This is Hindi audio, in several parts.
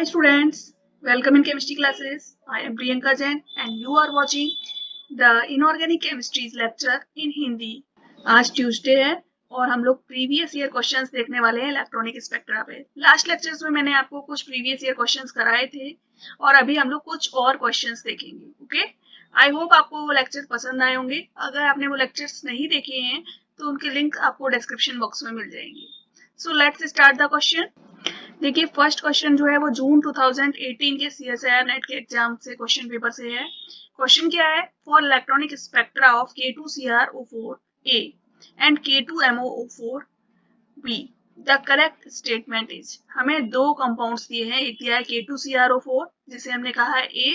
Hi students, welcome in chemistry classes. I am Priyanka Jain and you are watching the inorganic chemistry's lecture in Hindi. आज ट्यूसडे है और हम लोग प्रीवियस ईयर क्वेश्चंस देखने वाले हैं इलेक्ट्रॉनिक स्पेक्ट्रा पे। लास्ट लेक्चर्स में मैंने आपको कुछ प्रीवियस ईयर क्वेश्चंस कराए थे और अभी हम लोग कुछ और क्वेश्चंस देखेंगे। ओके, आई होप आपको वो लेक्चर पसंद आए होंगे। अगर आपने वो लेक्चर्स नहीं देखे हैं तो उनके लिंक आपको डिस्क्रिप्शन बॉक्स में मिल जाएंगे। So let's start the question. देखिए फर्स्ट क्वेश्चन जो है वो जून 2018 के CSIR नेट के एग्जाम से क्वेश्चन पेपर से है। क्वेश्चन क्या है? For electronic spectra of K2CrO4A and K2MoO4B the correct statement is. हमें दो कंपाउंड्स दिए हैं, एक दिया है K2CrO4 जिसे हमने कहा है A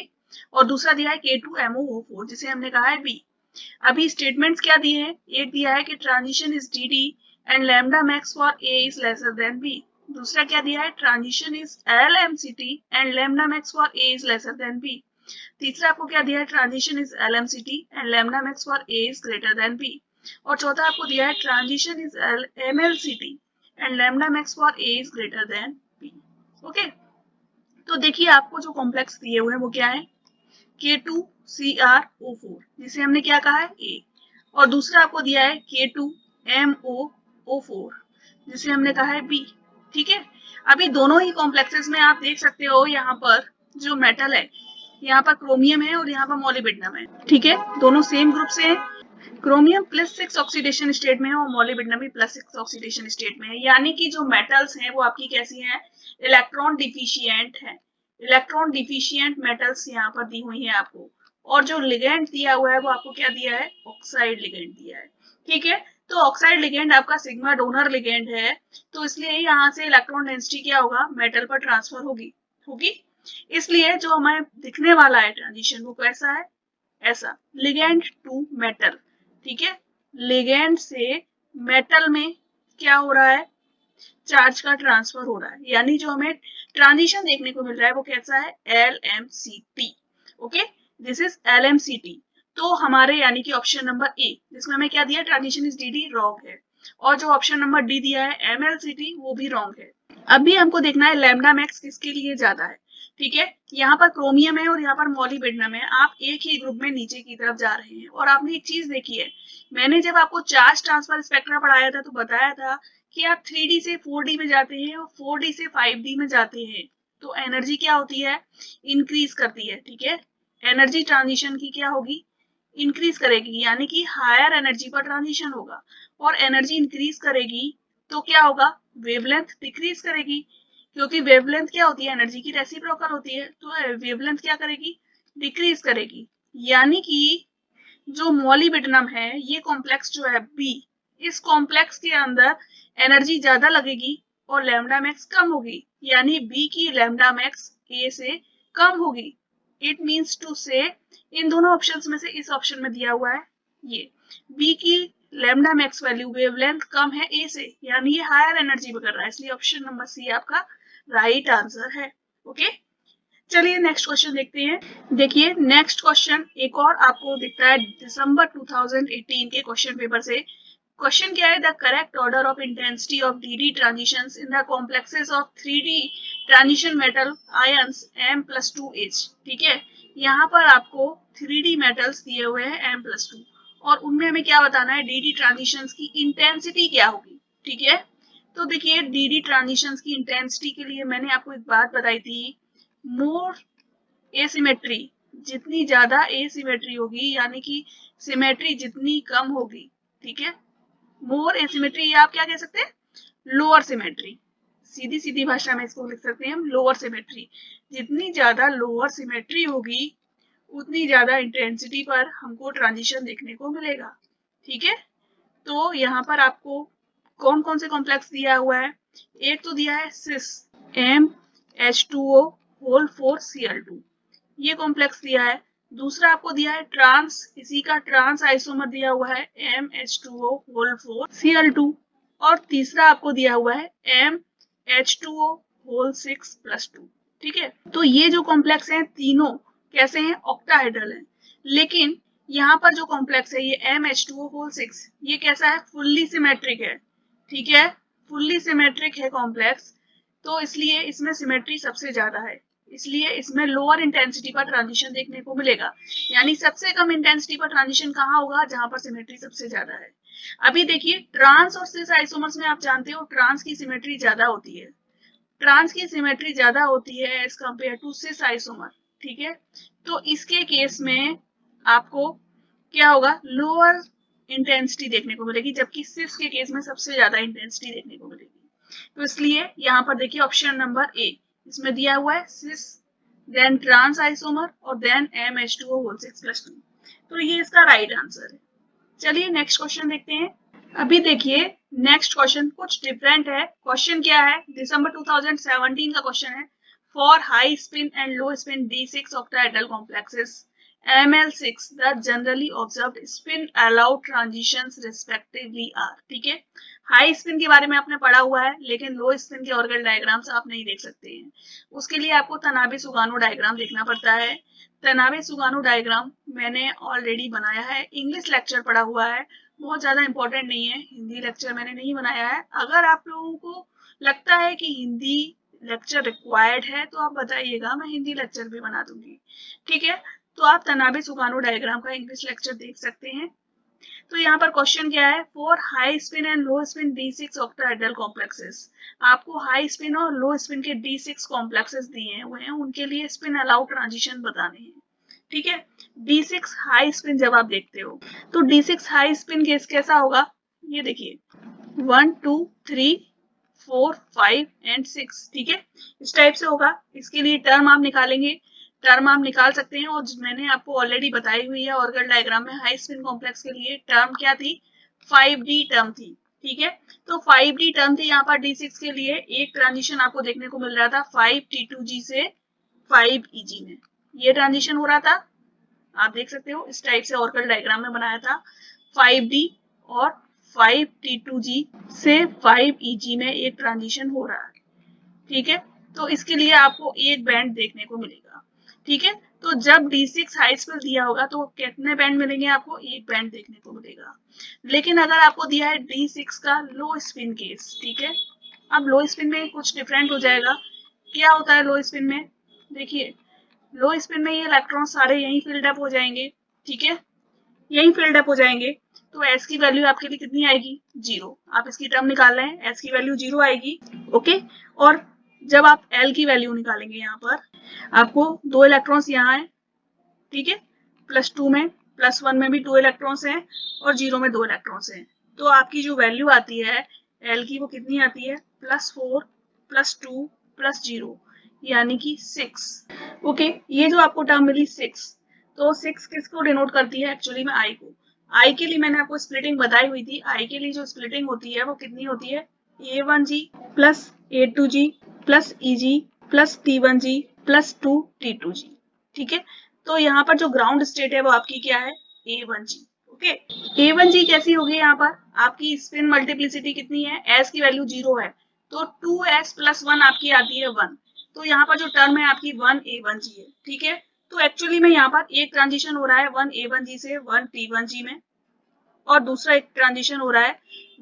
और दूसरा दिया है K2MoO4 जिसे हमने कहा है B। अभी स्टेटमेंट्स क्या दिए हैं? एक दिया है कि transition is DD and lambda max for A is lesser than B। दूसरा क्या दिया है? Transition is LMCT and lambda max for A is lesser than B। तीसरा आपको क्या दिया है? Transition is LMCT and lambda max for A is greater than B। और चौथा आपको दिया है transition is MLCT and lambda max for A is greater than B। Okay, तो देखिए आपको जो कॉम्प्लेक्स दिए हुए हैं वो क्या है? K2CrO4 जिसे हमने क्या कहा है? A। और दूसरा आपको दिया है K2MoO4 जिसे हमने कहा है B। ठीक है, अभी दोनों ही कॉम्प्लेक्सेस में आप देख सकते हो यहाँ पर जो मेटल है, यहाँ पर क्रोमियम है और यहाँ पर मोलिब्डेनम है। ठीक है, दोनों सेम ग्रुप से है। क्रोमियम +6 ऑक्सीडेशन स्टेट में है और मोलिब्डेनम भी +6 ऑक्सीडेशन स्टेट में है। यानी कि जो मेटल्स हैं वो आपकी कैसी हैं? इलेक्ट्रॉन डिफिशियंट है। इलेक्ट्रॉन डिफिशियंट मेटल्स यहाँ पर दी हुई है आपको। और जो लिगेंड दिया हुआ है वो आपको क्या दिया है? ऑक्साइड लिगेंड दिया है। ठीक है, तो ऑक्साइड लिगेंड आपका सिग्मा डोनर लिगेंड है, तो इसलिए यहाँ से इलेक्ट्रॉन डेंसिटी क्या होगा? मेटल पर ट्रांसफर होगी। इसलिए जो हमें दिखने वाला है ट्रांजिशन वो कैसा है? ऐसा, लिगेंड टू मेटल। ठीक है, लिगेंड से मेटल में क्या हो रहा है? चार्ज का ट्रांसफर हो रहा है। यानी जो हमें ट्रांजिशन देखने को मिल रहा है वो कैसा है? LMCT। Okay, this is LMCT। तो हमारे यानी कि ऑप्शन नंबर ए जिसमें हमें क्या दिया? ट्रांजिशन इज DD, रॉन्ग है। और जो ऑप्शन नंबर डी दिया है MLCT वो भी रॉन्ग है। अभी हमको देखना है लैम्डा मैक्स किसके लिए ज्यादा है। ठीक है, यहाँ पर क्रोमियम है और यहाँ पर मोलिब्डेनम है। आप एक ही ग्रुप में नीचे की तरफ जा रहे हैं। और आपने एक चीज देखी है, मैंने जब आपको चार्ज ट्रांसफर स्पेक्ट्रा पढ़ाया था तो बताया था कि आप 3D से 4D में जाते हैं और 4D से 5D में जाते हैं तो एनर्जी क्या होती है? इंक्रीज करती है। ठीक है, एनर्जी ट्रांजिशन की क्या होगी? इंक्रीज करेगी, यानी कि हायर एनर्जी पर ट्रांजिशन होगा। और एनर्जी इंक्रीज करेगी तो क्या होगा? वेवलेंथ डिक्रीज करेगी, क्योंकि वेवलेंथ क्या होती है? एनर्जी की रेसिप्रोकल होती है। तो वेवलेंथ क्या करेगी? डिक्रीज करेगी। यानी कि जो मोलिब्डेनम है ये कॉम्प्लेक्स जो है बी, इस कॉम्प्लेक्स के अंदर एनर्जी ज्यादा लगेगी और लैम्डा मैक्स कम होगी। यानी बी की लैम्डा मैक्स ए से कम होगी। इट मीन्स टू से इन दोनों ऑप्शंस में से इस ऑप्शन में दिया हुआ है ये बी की लैम्डा मैक्स वैल्यू वेवलेंथ कम है ए से, यानी ये हायर एनर्जी में कर रहा है। इसलिए ऑप्शन नंबर सी आपका राइट आंसर है। ओके, चलिए नेक्स्ट क्वेश्चन देखते हैं। देखिए नेक्स्ट क्वेश्चन एक और आपको दिखता है दिसंबर 2018 के क्वेश्चन पेपर से। क्वेश्चन क्या है? The correct order of intensity of DD transitions in the complexes of 3D transition metal ions M+2H। ठीक है, यहाँ पर आपको 3D मेटल्स दिए हुए हैं M+2 और उनमें हमें क्या बताना है? DD ट्रांजिशंस की इंटेंसिटी क्या होगी। ठीक है, तो देखिए DD ट्रांजिशंस की इंटेंसिटी के लिए मैंने आपको एक बात बताई थी, मोर एसिमेट्री, जितनी ज्यादा एसिमेट्री होगी यानी कि सिमेट्री जितनी कम होगी। ठीक है, मोर एसिमेट्री या आप क्या कह सकते हैं? Lower symmetry. सीधी सीधी भाषा में इसको लिख सकते हैं हम लोअर सिमेट्री। जितनी ज्यादा लोअर सिमेट्री होगी उतनी ज्यादा इंटेंसिटी पर हमको ट्रांजिशन देखने को मिलेगा। ठीक है, तो यहाँ पर आपको कौन कौन से कॉम्प्लेक्स दिया हुआ है? एक तो दिया है सिस MH2O होल 4Cl2, ये कॉम्प्लेक्स दिया है। दूसरा आपको दिया है ट्रांस, इसी का ट्रांस आइसोमर दिया हुआ है MH2O होल 4Cl2। और तीसरा आपको दिया हुआ है MH2O होल 6+2। ठीक है, तो ये जो कॉम्प्लेक्स हैं तीनों कैसे हैं? ऑक्टाहेड्रल हैं। लेकिन यहाँ पर जो कॉम्प्लेक्स है ये MH2O होल 6, ये कैसा है? फुल्ली सिमेट्रिक है। ठीक है, फुल्ली सिमेट्रिक है कॉम्प्लेक्स। तो इसलिए इसमें सिमेट्री सबसे ज्यादा है, इसलिए इसमें लोअर इंटेंसिटी पर ट्रांजिशन देखने को मिलेगा। यानी सबसे कम इंटेंसिटी पर ट्रांजिशन कहाँ होगा, जहां पर सिमेट्री सबसे ज्यादा है। अभी देखिए ट्रांस और सिस आइसोमर्स में आप जानते हो ट्रांस की सिमेट्री ज्यादा होती है, ट्रांस की सिमेट्री ज्यादा होती है as compared to cis isomer. ठीक है, तो इसके केस में आपको क्या होगा, लोअर इंटेंसिटी देखने को मिलेगी, जबकि सिस के केस में सबसे ज्यादा इंटेंसिटी देखने को मिलेगी। तो इसलिए यहाँ पर देखिए ऑप्शन नंबर ए इसमें दिया हुआ है सिस देन ट्रांस आइसोमर और देन MH2O होल 6+2। तो ये इसका राइट आंसर है। चलिए नेक्स्ट क्वेश्चन देखते हैं। अभी देखिए नेक्स्ट क्वेश्चन कुछ डिफरेंट है। क्वेश्चन क्या है, दिसंबर 2017 का क्वेश्चन है। For high spin and low spin D6 octahedral complexes ML6 the generally observed spin allowed transitions respectively are। ठीक है, हाई स्पिन के बारे में आपने पढ़ा हुआ है, लेकिन लो स्पिन के ऑर्गन डायग्राम्स आप नहीं देख सकते हैं। उसके लिए आपको तनाबे सुगानो डायग्राम देखना पड़ता है। तनाबे सुगानो डायग्राम मैंने ऑलरेडी बनाया है, इंग्लिश लेक्चर पढ़ा हुआ है, बहुत ज्यादा इंपॉर्टेंट नहीं है, हिंदी लेक्चर मैंने नहीं बनाया है। अगर आप लोगों को लगता है कि हिंदी लेक्चर रिक्वायर्ड है तो आप बताइएगा, मैं हिंदी लेक्चर भी बना दूंगी। ठीक है, तो आप तनाबे सुगानो डायग्राम का इंग्लिश लेक्चर देख सकते हैं। तो यहाँ पर क्वेश्चन क्या है, for high spin and low spin D6 octahedral complexes, आपको हाई स्पिन और लो स्पिन के D6 कॉम्प्लेक्सेस दिए हुए हैं, उनके लिए स्पिन अलाउ ट्रांजिशन बताने हैं। ठीक है, D6 हाई स्पिन जब आप देखते हो तो D6 हाई स्पिन केस कैसा होगा, ये देखिए 1 2 3 4 5 एंड 6। ठीक है, इस टाइप से होगा। इसके लिए टर्म आप निकालेंगे, टर्म आप निकाल सकते हैं, और मैंने आपको ऑलरेडी बताई हुई है ऑर्गन डायग्राम में। हाई स्पिन कॉम्प्लेक्स के लिए टर्म क्या थी, 5D टर्म थी। ठीक है, तो 5D टर्म थी। यहाँ पर D6 के लिए एक ट्रांजिशन आपको देखने को मिल रहा था 5T2G से 5EG में, ये ट्रांजिशन हो रहा था, आप देख सकते हो इस टाइप से ऑर्गन डायग्राम में बनाया था। 5D और 5T2G से 5EG में एक ट्रांजिशन हो रहा है। ठीक है, तो इसके लिए आपको एक बैंड देखने को मिलेगा। ठीक है, तो जब D6 हाई स्पिन दिया होगा तो कितने बैंड मिलेंगे आपको, एक बैंड देखने को मिलेगा। लेकिन अगर आपको दिया है D6 का लो स्पिन केस, ठीक है, अब लो स्पिन में कुछ डिफरेंट हो जाएगा। क्या होता है लो स्पिन में, देखिए लो स्पिन में ये इलेक्ट्रॉन सारे यहीं फिल्ड अप हो जाएंगे। ठीक है, यहीं फिल्ड अप हो जाएंगे, तो एस की वैल्यू आपके लिए कितनी आएगी, 0। आप इसकी टर्म निकाल रहे हैं, एस की वैल्यू 0 आएगी। ओके, और जब आप एल की वैल्यू निकालेंगे, यहाँ पर आपको 2 इलेक्ट्रॉन्स यहाँ है। ठीक है, +2 में, +1 में भी 2 इलेक्ट्रॉन्स हैं और 0 में 2 इलेक्ट्रॉन्स हैं। तो आपकी जो वैल्यू आती है एल की वो कितनी आती है, +4 +2 +0 यानी कि 6। ओके, ये जो आपको टर्म मिली 6, तो 6 किसको डिनोट करती है, एक्चुअली में आई को। आई के लिए मैंने आपको स्प्लिटिंग बताई हुई थी। आई के लिए जो स्प्लिटिंग होती है वो कितनी होती है, A1G plus A2G plus EG plus T1G plus 2T2G। ठीक है, तो यहाँ पर जो ग्राउंड स्टेट है वो आपकी क्या है, A1G। ओके, A1G कैसी होगी, यहाँ पर आपकी स्पिन मल्टीप्लिसिटी कितनी है, S की वैल्यू 0 है, तो 2S + 1 आपकी आती है 1। तो यहाँ पर जो टर्म है आपकी 1A1G है। ठीक है, तो एक्चुअली में यहाँ पर एक ट्रांजिशन हो रहा है 1A1G से 1T1G में, और दूसरा एक ट्रांजिशन हो रहा है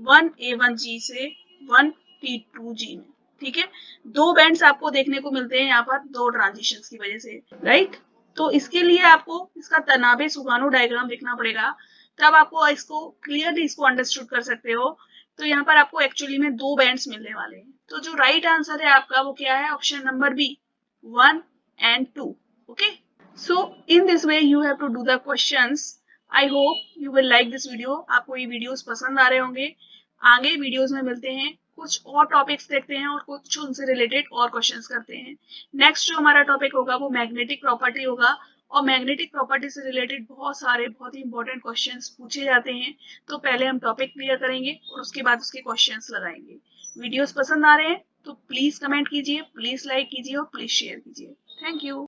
1A1G से 1T2G में। ठीक है, 2 बैंड्स आपको देखने को मिलते हैं यहाँ पर 2 ट्रांजिशंस की वजह से, राइट। तो इसके लिए आपको इसका तनाबे सुगानो डायग्राम देखना पड़ेगा, तब आपको इसको क्लियरली इसको अंडरस्टूड कर सकते हो। तो यहाँ पर आपको एक्चुअली में 2 बैंड्स मिलने वाले हैं। तो जो राइट आंसर है आपका वो क्या है, option number B, 1 and 2। Okay, so in this way you have to do the questions। I hope you will like this video। आपको ये वीडियोस पसंद आ रहे होंगे। आगे वीडियोस में मिलते हैं, कुछ और टॉपिक्स देखते हैं और कुछ उनसे रिलेटेड और क्वेश्चंस करते हैं। नेक्स्ट जो हमारा टॉपिक होगा वो मैग्नेटिक प्रॉपर्टी होगा, और मैग्नेटिक प्रॉपर्टी से रिलेटेड बहुत सारे बहुत ही इंपॉर्टेंट क्वेश्चंस पूछे जाते हैं। तो पहले हम टॉपिक क्लियर करेंगे और उसके बाद उसके क्वेश्चंस लगाएंगे। वीडियोस पसंद आ रहे हैं तो प्लीज कमेंट कीजिए, प्लीज लाइक कीजिए और प्लीज शेयर कीजिए। Thank you.